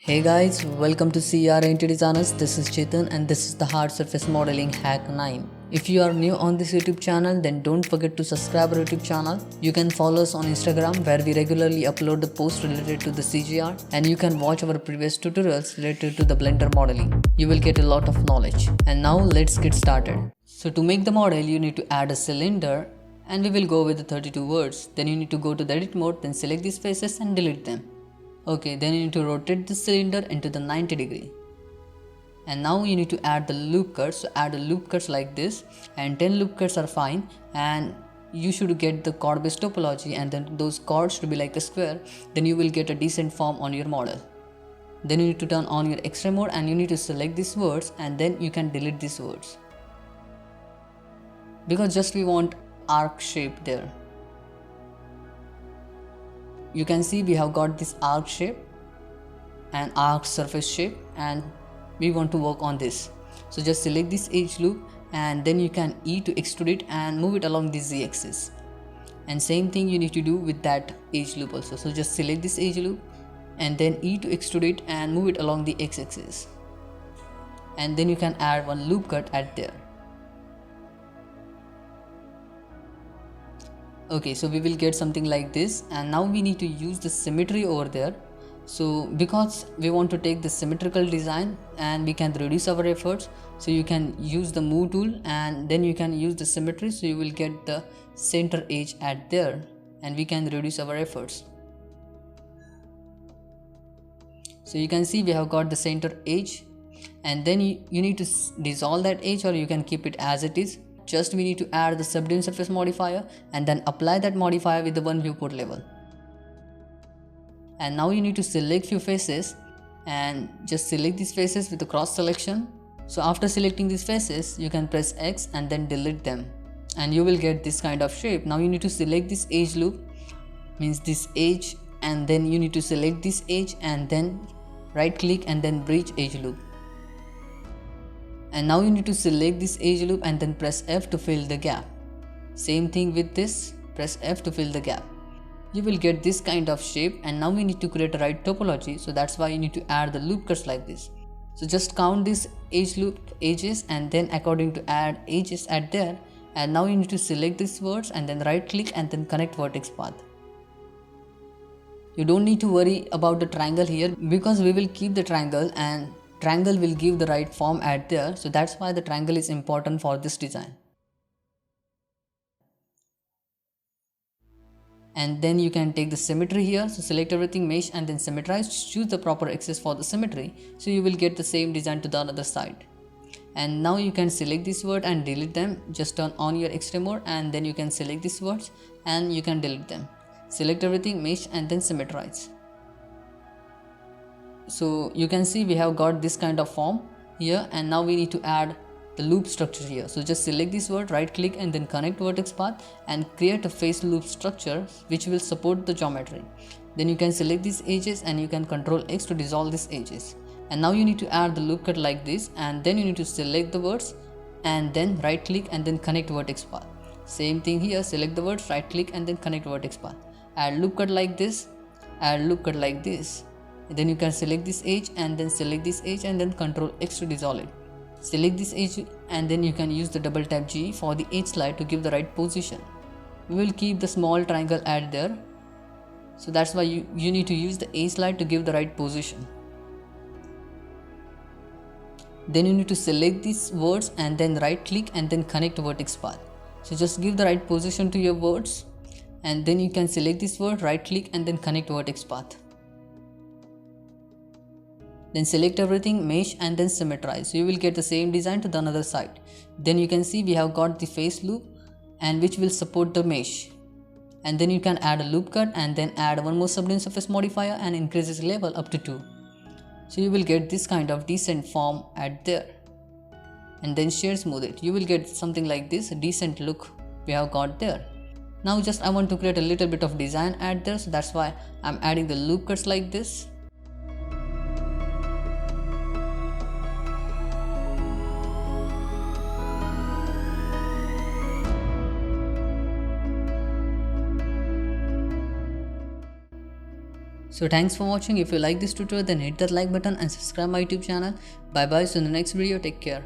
Hey guys, welcome to CR Entity Designers. This is Chetan and this is the Hard Surface Modeling Hack 9. If you are new on this YouTube channel, then don't forget to subscribe our YouTube channel. You can follow us on Instagram where we regularly upload the posts related to the CGR, and you can watch our previous tutorials related to the Blender modeling. You will get a lot of knowledge. And now let's get started. So to make the model, you need to add a cylinder and we will go with the 32 words. Then you need to go to the edit mode, then select these faces and delete them. Okay, then you need to rotate the cylinder into the 90 degree. And now you need to add the loop cuts. So add the loop cuts like this, and 10 loop cuts are fine, and you should get the chord based topology, and then those chords should be like a square. Then you will get a decent form on your model. Then you need to turn on your X-ray mode and you need to select these words, and then you can delete these words because just we want arc shape there. You can see we have got this arc shape and arc surface shape, and we want to work on this. So just select this edge loop, and then you can E to extrude it and move it along the Z axis. And same thing you need to do with that edge loop also. So just select this edge loop and then E to extrude it and move it along the X axis. And then you can add one loop cut at there. Okay, so we will get something like this, and now we need to use the symmetry over there. So because we want to take the symmetrical design and we can reduce our efforts, so you can use the move tool and then you can use the symmetry, so you will get the center edge at there and we can reduce our efforts. So you can see we have got the center edge, and then you need to dissolve that edge, or you can keep it as it is. Just we need to add the subdue surface modifier and then apply that modifier with the one viewport level. And now you need to select few faces and just select these faces with the cross selection. So after selecting these faces, you can press X and then delete them, and you will get this kind of shape. Now you need to select this edge loop, means this edge, and then you need to select this edge and then right click and then bridge edge loop. And now you need to select this edge loop and then press F to fill the gap. Same thing with this, press F to fill the gap. You will get this kind of shape, and now we need to create a right topology, so that's why you need to add the loop cuts like this. So just count these edge loop edges and then according to add edges at there, and now you need to select these words and then right click and then connect vertex path. You don't need to worry about the triangle here because we will keep the triangle, and triangle will give the right form at there, so that's why the triangle is important for this design. And then you can take the symmetry here, so select everything, mesh and then symmetrize, choose the proper axis for the symmetry, so you will get the same design to the other side. And now you can select this word and delete them. Just turn on your X-ray mode and then you can select these words and you can delete them. Select everything, mesh and then symmetrize. So you can see we have got this kind of form here, and now we need to add the loop structure here. So just select this word, right click and then connect vertex path and create a face loop structure which will support the geometry. Then you can select these edges and you can control X to dissolve these edges. And now you need to add the loop cut like this, and then you need to select the words and then right click and then connect vertex path. Same thing here, select the words, right click and then connect vertex path. Add loop cut like this, add loop cut like this. Then you can select this edge and then select this edge and then control X to dissolve it. Select this edge and then you can use the double tap G for the edge slide to give the right position. We will keep the small triangle at there, so that's why you need to use the edge slide to give the right position. Then you need to select these words and then right click and then connect vertex path. So just give the right position to your words, and then you can select this word, right click and then connect vertex path. Then select everything, mesh and then symmetrize, so you will get the same design to the another side. Then you can see we have got the face loop and which will support the mesh. And then you can add a loop cut and then add one more subdue surface modifier and increase its level up to 2. So you will get this kind of decent form at there. And then shade smooth it. You will get something like this, a decent look we have got there. Now just I want to create a little bit of design at there, so that's why I'm adding the loop cuts like this. So thanks for watching. If you like this tutorial, then hit that like button and subscribe my YouTube channel. Bye bye. See you in the next video. Take care.